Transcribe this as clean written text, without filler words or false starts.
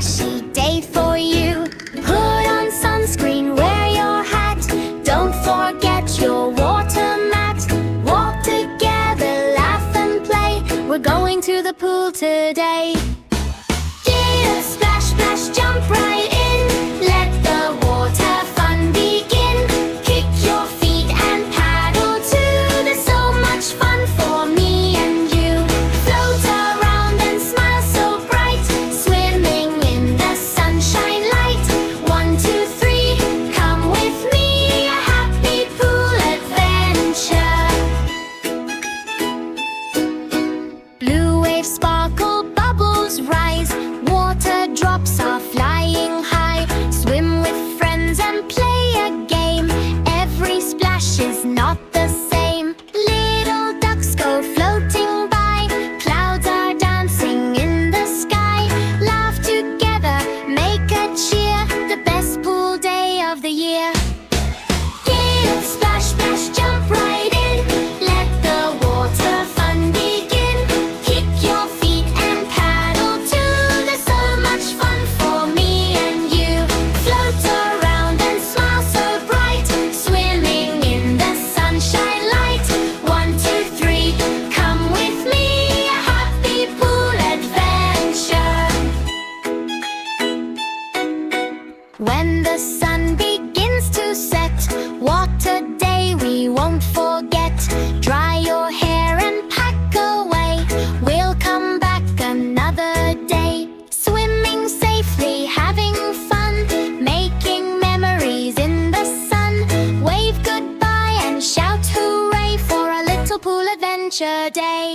splashy day for you. Put on sunscreen, wear your hat. Don't forget your water mat. Walk together, laugh and play. We're going to the pool today. Get a splash, splash, jump right in. Let the water fun begin. Kick your feet and paddle too. There's so much fun for me and you. Float around and smile so bright. Swimming in the sunshine light. 1, 2, 3, come with me. A happy pool adventure. Blue waves sparkle, bubbles rise. Water drops are flying high. Swim with friends and play a game. Every splash is not the same. Little ducks go floating by. Clouds are dancing in the sky. Laugh together, make a cheer. The best pool day of the year. Get up, splash, splash, jump right in. Let the water fun begin. Kick your feet and paddle too. There's so much fun for me and you. Float around and smile so bright. Swimming in the sunshine light. 1, 2, 3, come with me. A happy pool adventure. When the sun begins to set, what a day we won't forget. Dry your hair and pack away. We'll come back another day. Swimming safely, having fun, making memories in the sun. Wave goodbye and shout hooray for a little pool adventure day.